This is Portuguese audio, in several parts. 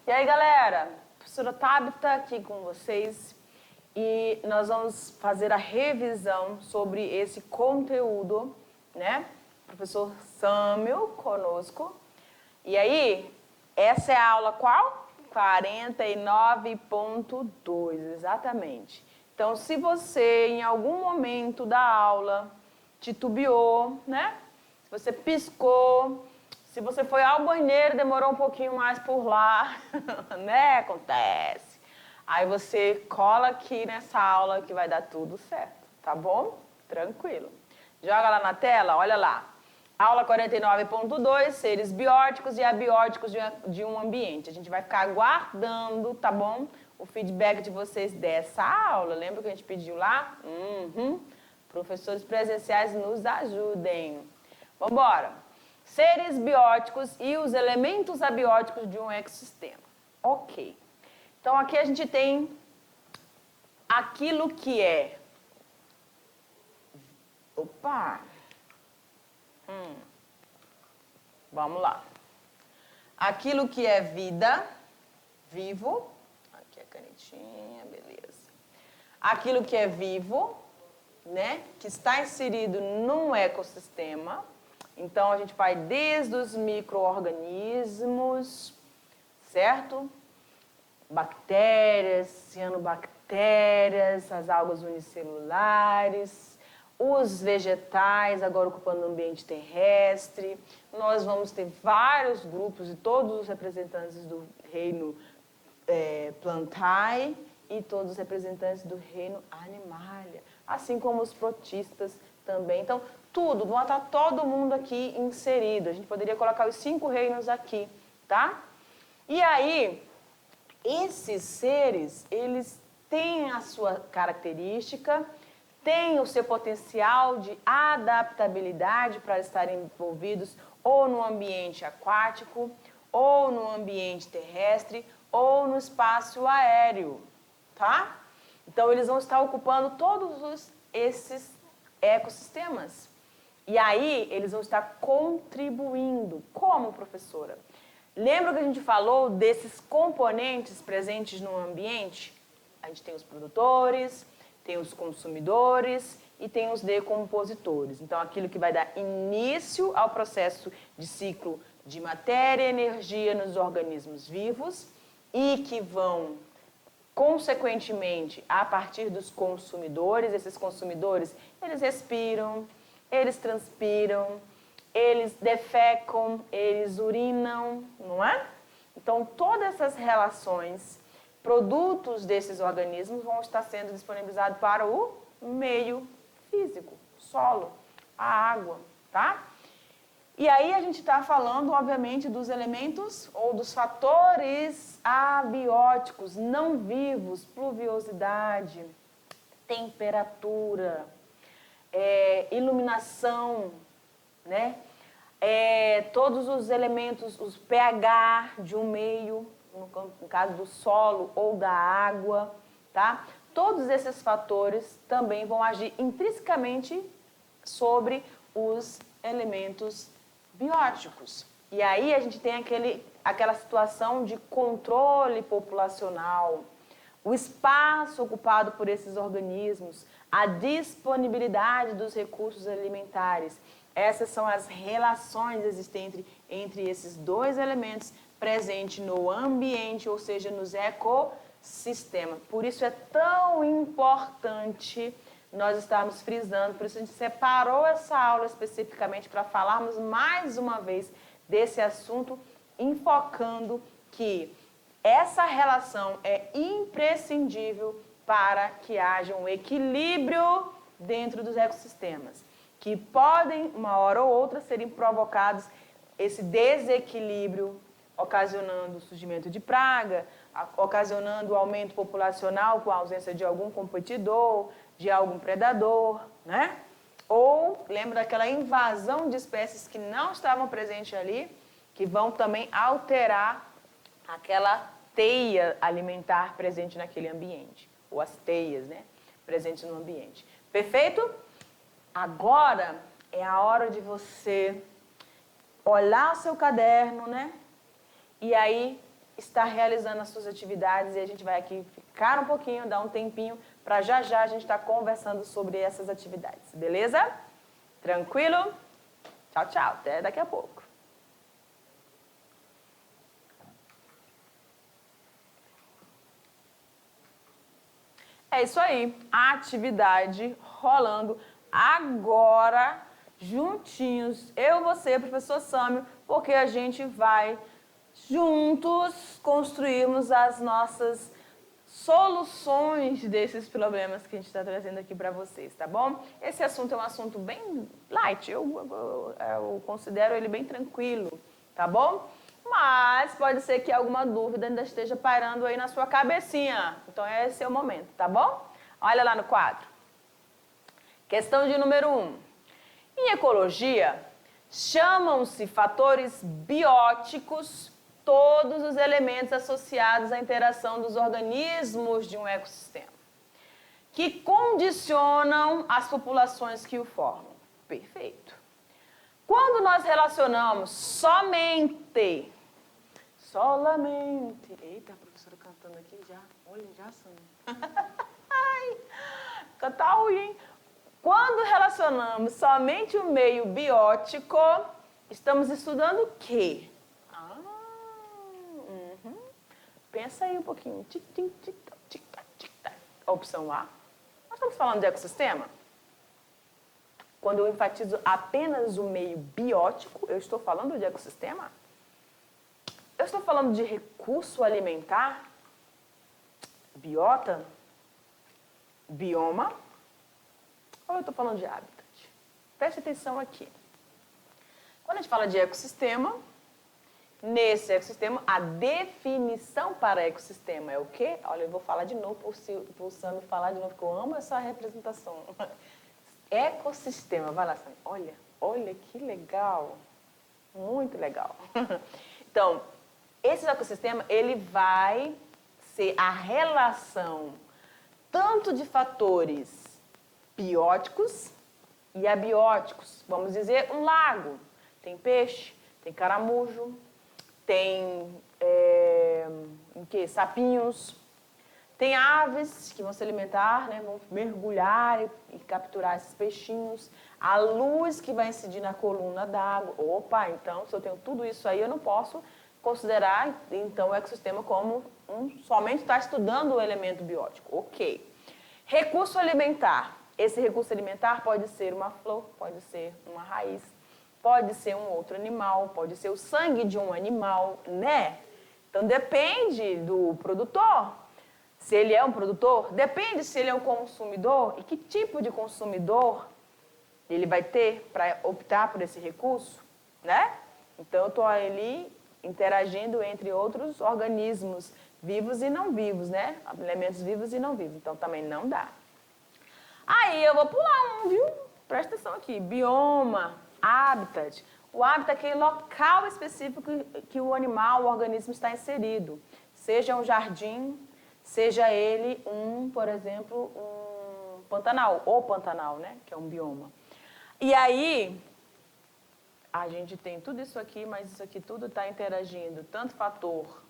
E aí, galera, a professora Tabita aqui com vocês e nós vamos fazer a revisão sobre esse conteúdo, né? Professor Sâmio conosco. E aí, essa é a aula qual? 49.2, exatamente. Então, se você em algum momento da aula titubeou, né? Se você piscou, se você foi ao banheiro, demorou um pouquinho mais por lá, né? Acontece. Aí você cola aqui nessa aula que vai dar tudo certo, tá bom? Tranquilo. Joga lá na tela, olha lá. Aula 49.2, seres bióticos e abióticos de um ambiente. A gente vai ficar aguardando, tá bom? O feedback de vocês dessa aula. Lembra que a gente pediu lá? Professores presenciais nos ajudem. Vamos embora. Seres bióticos e os elementos abióticos de um ecossistema. Ok. Então, aqui a gente tem aquilo que é... Opa! Vamos lá. Aquilo que é vida, vivo. Aqui a canetinha, beleza. Aquilo que é vivo, né? Que está inserido num ecossistema. Então, a gente vai desde os micro-organismos, certo? Bactérias, cianobactérias, as algas unicelulares, os vegetais, agora ocupando o ambiente terrestre. Nós vamos ter vários grupos de todos os representantes do reino Plantae e todos os representantes do reino Animalia, assim como os protistas também. Então, tudo, vai estar todo mundo aqui inserido. A gente poderia colocar os 5 reinos aqui, tá? E aí, esses seres, eles têm a sua característica, têm o seu potencial de adaptabilidade para estarem envolvidos ou no ambiente aquático, ou no ambiente terrestre, ou no espaço aéreo, tá? Então, eles vão estar ocupando todos esses ecossistemas. E aí, eles vão estar contribuindo. Como, professora? Lembra que a gente falou desses componentes presentes no ambiente? A gente tem os produtores, tem os consumidores e tem os decompositores. Então, aquilo que vai dar início ao processo de ciclo de matéria e energia nos organismos vivos e que vão, consequentemente, a partir dos consumidores. Esses consumidores, eles respiram, eles transpiram, eles defecam, eles urinam, não é? Então, todas essas relações, produtos desses organismos vão estar sendo disponibilizados para o meio físico, solo, a água, tá? E aí a gente está falando, obviamente, dos elementos ou dos fatores abióticos, não vivos, pluviosidade, temperatura, iluminação, né? Todos os elementos, os pH de um meio, no caso do solo ou da água, tá? Todos esses fatores também vão agir intrinsecamente sobre os elementos bióticos. E aí a gente tem aquela situação de controle populacional, o espaço ocupado por esses organismos, a disponibilidade dos recursos alimentares. Essas são as relações existentes entre esses dois elementos presentes no ambiente, ou seja, nos ecossistemas. Por isso é tão importante nós estarmos frisando, por isso a gente separou essa aula especificamente para falarmos mais uma vez desse assunto, enfocando que essa relação é imprescindível para que haja um equilíbrio dentro dos ecossistemas, que podem, uma hora ou outra, serem provocados esse desequilíbrio, ocasionando o surgimento de praga, ocasionando o aumento populacional com a ausência de algum competidor, de algum predador, né? Ou, lembra daquela invasão de espécies que não estavam presentes ali, que vão também alterar aquela teia alimentar presente naquele ambiente, ou as teias, né, presentes no ambiente. Perfeito? Agora é a hora de você olhar o seu caderno, né, e aí estar realizando as suas atividades e a gente vai aqui ficar um pouquinho, dar um tempinho para já já a gente estar conversando sobre essas atividades, beleza? Tranquilo? Tchau, tchau. Até daqui a pouco. É isso aí, a atividade rolando agora, juntinhos, eu, você, professor Sâmio, porque a gente vai juntos construirmos as nossas soluções desses problemas que a gente está trazendo aqui para vocês, tá bom? Esse assunto é um assunto bem light, eu considero ele bem tranquilo, tá bom? Mas pode ser que alguma dúvida ainda esteja pairando aí na sua cabecinha. Então, esse é o momento, tá bom? Olha lá no quadro. Questão de número 1. Em ecologia, chamam-se fatores bióticos todos os elementos associados à interação dos organismos de um ecossistema, que condicionam as populações que o formam. Perfeito. Quando nós relacionamos solamente... Eita, a professora cantando aqui já. Olha, já Sâmia. Ai, cantar ruim, hein? Quando relacionamos somente o meio biótico, estamos estudando o quê? Pensa aí um pouquinho. Opção A. Nós estamos falando de ecossistema? Quando eu enfatizo apenas o meio biótico, eu estou falando de ecossistema? Eu estou falando de recurso alimentar? Biota? Bioma? Ou eu estou falando de habitat? Preste atenção aqui. Quando a gente fala de ecossistema, nesse ecossistema, a definição para ecossistema é o quê? Olha, eu vou falar de novo, para o Sâmio falar de novo, porque eu amo essa representação. Ecossistema, vai lá, Sâmio. Olha que legal. Muito legal. Então, esse ecossistema, ele vai ser a relação tanto de fatores bióticos e abióticos. Vamos dizer, um lago. Tem peixe, tem caramujo, tem sapinhos, tem aves que vão se alimentar, né, vão mergulhar e capturar esses peixinhos, a luz que vai incidir na coluna d'água. Opa, então, se eu tenho tudo isso aí, eu não posso considerar, então, o ecossistema como somente estar estudando o elemento biótico. Ok. Recurso alimentar. Esse recurso alimentar pode ser uma flor, pode ser uma raiz, pode ser um outro animal, pode ser o sangue de um animal, né? Então, depende do produtor. Se ele é um produtor, depende se ele é um consumidor e que tipo de consumidor ele vai ter para optar por esse recurso, né? Então, eu estou ali interagindo entre outros organismos vivos e não vivos, né? Elementos vivos e não vivos. Então, também não dá. Aí, eu vou pular um, viu? Presta atenção aqui. Bioma, habitat. O habitat é aquele local específico que o animal, o organismo está inserido. Seja um jardim, seja ele por exemplo, um pantanal, ou pantanal, né? Que é um bioma. E aí, a gente tem tudo isso aqui, mas isso aqui tudo está interagindo, tanto fator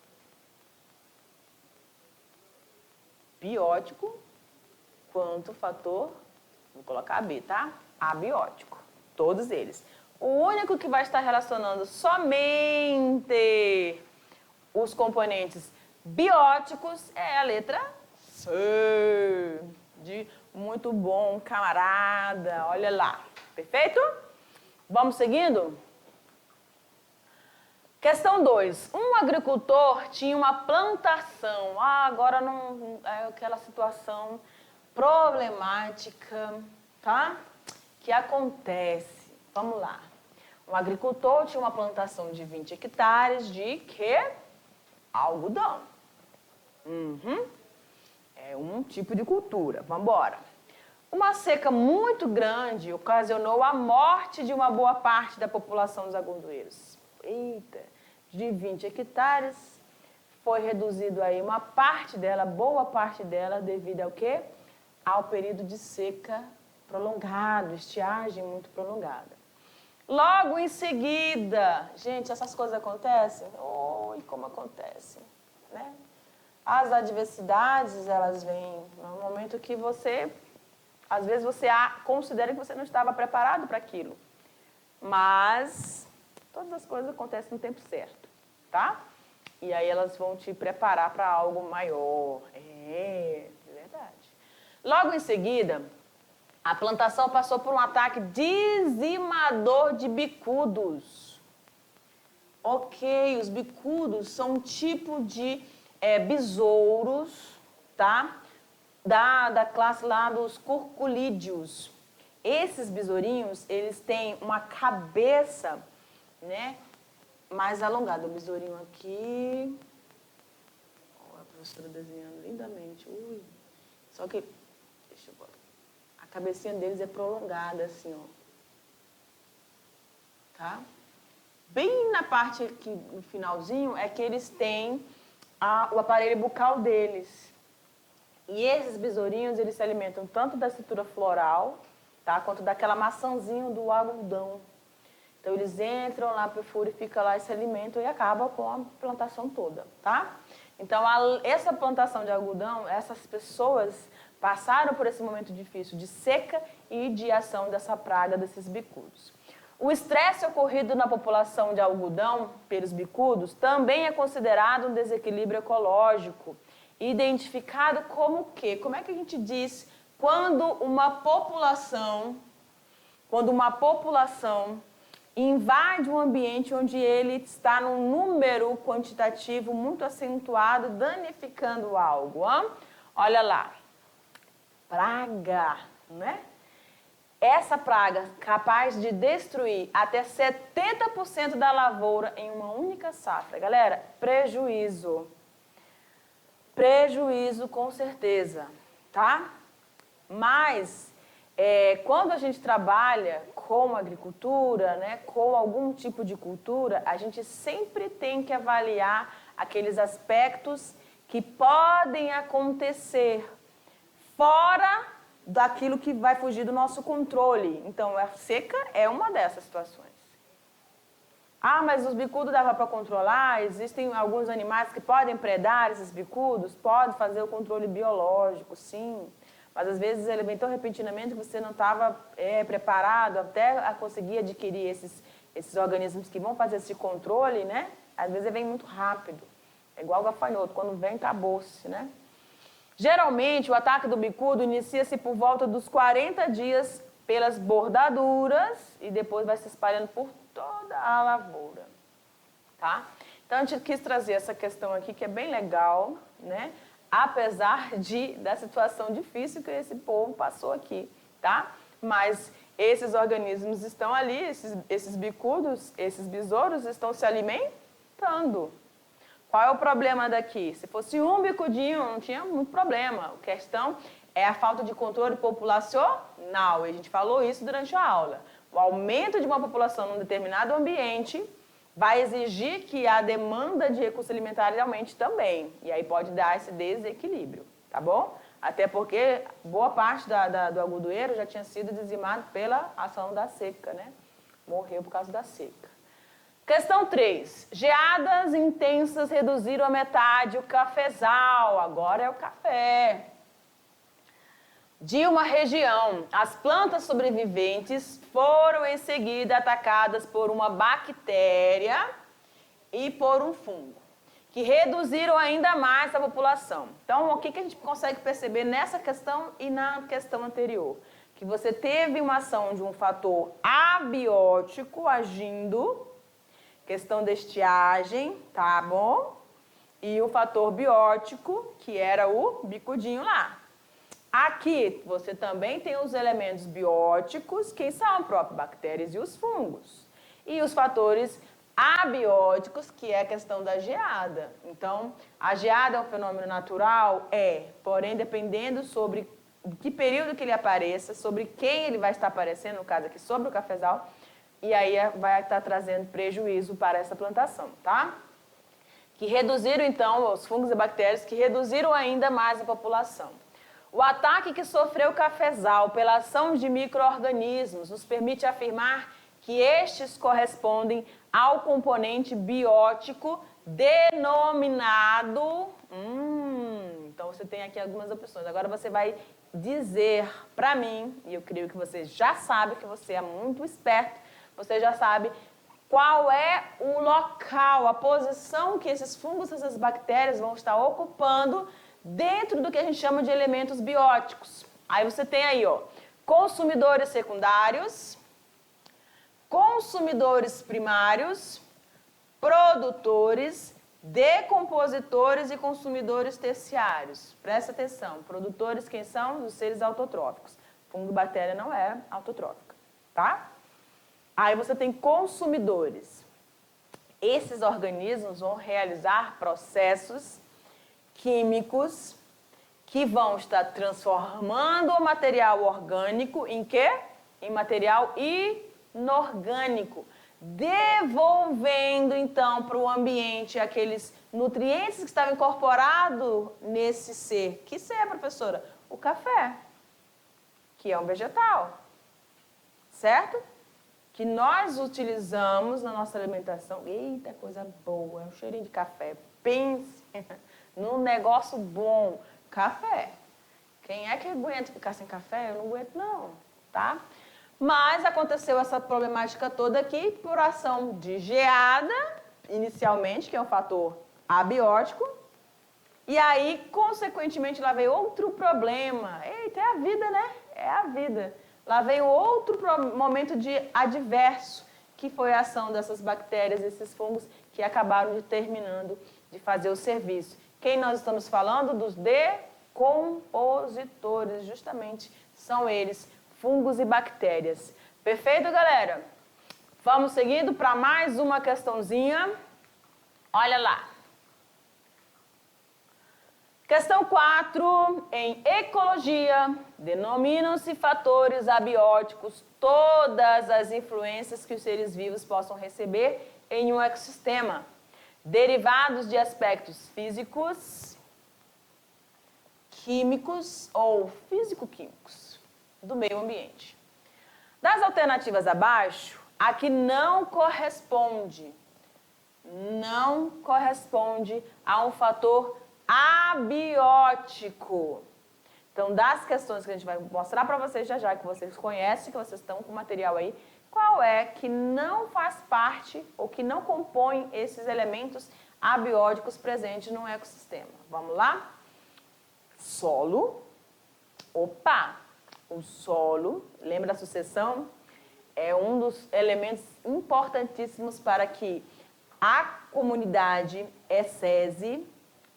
biótico, quanto fator, vou colocar B, tá? Abiótico, todos eles. O único que vai estar relacionando somente os componentes bióticos é a letra C, de muito bom, camarada, olha lá. Perfeito? Vamos seguindo? Questão 2. Um agricultor tinha uma plantação. Agora não é aquela situação problemática, tá? Que acontece. Vamos lá. Um agricultor tinha uma plantação de 20 hectares de quê? Algodão. É um tipo de cultura. Vamos embora. Uma seca muito grande ocasionou a morte de uma boa parte da população dos algodoeiros. Eita, de 20 hectares, foi reduzido aí uma parte dela, boa parte dela, devido ao quê? Ao período de seca prolongado, estiagem muito prolongada. Logo em seguida, gente, essas coisas acontecem? Oi, como acontece? né? As adversidades, elas vêm no momento que você, às vezes você considera que você não estava preparado para aquilo. Mas todas as coisas acontecem no tempo certo, tá? E aí elas vão te preparar para algo maior. É verdade. Logo em seguida, a plantação passou por um ataque dizimador de bicudos. Ok, os bicudos são um tipo de besouros, tá? Da classe lá dos curculídeos. Esses besourinhos, eles têm uma cabeça, né, mais alongada. O besourinho aqui... Olha a professora desenhando lindamente. Ui. Só que... Deixa eu botar. A cabecinha deles é prolongada, assim, ó. Tá? Bem na parte aqui, no finalzinho, é que eles têm o aparelho bucal deles. E esses besourinhos, eles se alimentam tanto da estrutura floral, tá, quanto daquela maçãzinha do algodão. Então, eles entram lá, perfuram e ficam lá e se alimentam e acabam com a plantação toda, tá? Então, essa plantação de algodão, essas pessoas passaram por esse momento difícil de seca e de ação dessa praga desses bicudos. O estresse ocorrido na população de algodão pelos bicudos também é considerado um desequilíbrio ecológico, identificado como o quê? Como é que a gente diz quando uma população invade um ambiente onde ele está num número quantitativo muito acentuado, danificando algo? Hein? Olha lá, praga, né? Essa praga capaz de destruir até 70% da lavoura em uma única safra. Galera, prejuízo. Prejuízo com certeza, tá? Mas quando a gente trabalha com agricultura, né, com algum tipo de cultura, a gente sempre tem que avaliar aqueles aspectos que podem acontecer fora daquilo que vai fugir do nosso controle. Então, a seca é uma dessas situações. Ah, mas os bicudos dava para controlar? Existem alguns animais que podem predar esses bicudos? Pode fazer o controle biológico, sim. Mas, às vezes, ele vem tão repentinamente que você não estava preparado até a conseguir adquirir esses organismos que vão fazer esse controle, né? Às vezes, ele vem muito rápido. É igual o gafanhoto. Quando vem, acabou-se, né? Geralmente, o ataque do bicudo inicia-se por volta dos 40 dias pelas bordaduras e depois vai se espalhando por toda a lavoura, tá? Então, a gente quis trazer essa questão aqui, que é bem legal, né? Apesar da situação difícil que esse povo passou aqui, tá? Mas esses organismos estão ali, esses bicudos, esses besouros estão se alimentando. Qual é o problema daqui? Se fosse um bicudinho, não tinha muito problema. A questão é a falta de controle populacional. E a gente falou isso durante a aula. O aumento de uma população num determinado ambiente vai exigir que a demanda de recursos alimentares aumente também. E aí pode dar esse desequilíbrio, tá bom? Até porque boa parte do algodoeiro já tinha sido dizimado pela ação da seca, né? Morreu por causa da seca. Questão 3. Geadas intensas reduziram a metade o cafezal. Agora é o café. De uma região, as plantas sobreviventes foram em seguida atacadas por uma bactéria e por um fungo, que reduziram ainda mais a população. Então, o que a gente consegue perceber nessa questão e na questão anterior? Que você teve uma ação de um fator abiótico agindo, questão de estiagem, tá bom? E o fator biótico, que era o bicudinho lá. Aqui, você também tem os elementos bióticos, que são as próprias bactérias e os fungos. E os fatores abióticos, que é a questão da geada. Então, a geada é um fenômeno natural? Porém, dependendo sobre que período que ele apareça, sobre quem ele vai estar aparecendo, no caso aqui, sobre o cafezal, e aí vai estar trazendo prejuízo para essa plantação, tá? Que reduziram, então, os fungos e bactérias, que reduziram ainda mais a população. O ataque que sofreu o cafezal pela ação de micro-organismos nos permite afirmar que estes correspondem ao componente biótico denominado... então, você tem aqui algumas opções. Agora, você vai dizer para mim, e eu creio que você já sabe, que você é muito esperto, você já sabe qual é o local, a posição que esses fungos, essas bactérias vão estar ocupando dentro do que a gente chama de elementos bióticos. Aí você tem aí, ó, consumidores secundários, consumidores primários, produtores, decompositores e consumidores terciários. Presta atenção, produtores quem são? Os seres autotróficos. Fungo e bactéria não é autotrófica, tá? Aí você tem consumidores. Esses organismos vão realizar processos químicos que vão estar transformando o material orgânico em quê? Em material inorgânico, devolvendo então para o ambiente aqueles nutrientes que estavam incorporados nesse ser. Que ser, professora? O café, que é um vegetal, certo? Que nós utilizamos na nossa alimentação. Eita, coisa boa, é um cheirinho de café. Pense num negócio bom. Café. Quem é que aguenta ficar sem café? Eu não aguento não, tá? Mas aconteceu essa problemática toda aqui por ação de geada, inicialmente, que é um fator abiótico. E aí, consequentemente, lá veio outro problema. Eita, é a vida, né? É a vida. Lá veio outro momento de adverso, que foi a ação dessas bactérias, esses fungos, que acabaram terminando de fazer o serviço. Quem nós estamos falando? Dos decompositores, justamente, são eles, fungos e bactérias. Perfeito, galera? Vamos seguindo para mais uma questãozinha. Olha lá. Questão 4, em ecologia, denominam-se fatores abióticos todas as influências que os seres vivos possam receber em um ecossistema, derivados de aspectos físicos, químicos ou físico-químicos do meio ambiente. Das alternativas abaixo, a que não corresponde a um fator abiótico. Então, das questões que a gente vai mostrar para vocês já já, que vocês conhecem, que vocês estão com o material aí, qual é que não faz parte ou que não compõe esses elementos abióticos presentes no ecossistema? Vamos lá? Solo. Opa! O solo, lembra da sucessão? É um dos elementos importantíssimos para que a comunidade ecese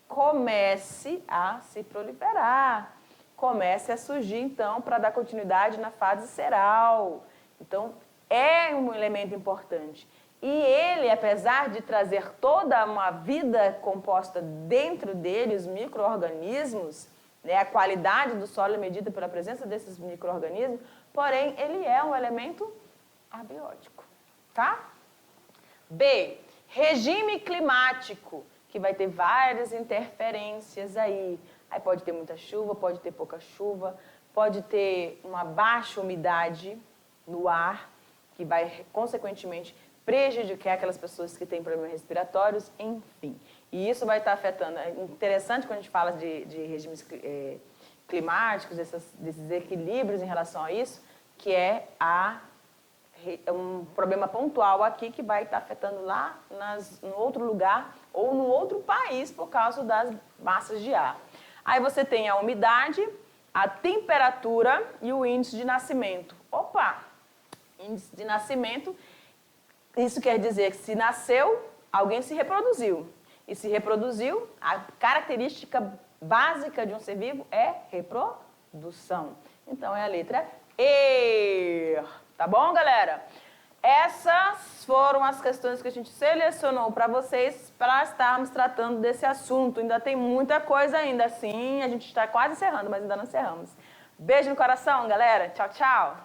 comece a se proliferar, comece a surgir, então, para dar continuidade na fase seral. Então, é um elemento importante. E ele, apesar de trazer toda uma vida composta dentro dele, os micro-organismos, né, a qualidade do solo é medida pela presença desses micro-organismos, porém, ele é um elemento abiótico, tá? B, regime climático, que vai ter várias interferências aí. Aí pode ter muita chuva, pode ter pouca chuva, pode ter uma baixa umidade no ar, que vai, consequentemente, prejudicar aquelas pessoas que têm problemas respiratórios, enfim. E isso vai estar afetando. É interessante quando a gente fala de regimes climáticos, desses equilíbrios em relação a isso, que é um problema pontual aqui que vai estar afetando lá no outro lugar ou no outro país por causa das massas de ar. Aí você tem a umidade, a temperatura e o índice de nascimento. Opa! Índice de nascimento, isso quer dizer que se nasceu, alguém se reproduziu. E se reproduziu, a característica básica de um ser vivo é reprodução. Então é a letra E. Tá bom, galera? Essas foram as questões que a gente selecionou para vocês para estarmos tratando desse assunto. Ainda tem muita coisa ainda, sim. A gente está quase encerrando, mas ainda não encerramos. Beijo no coração, galera. Tchau, tchau.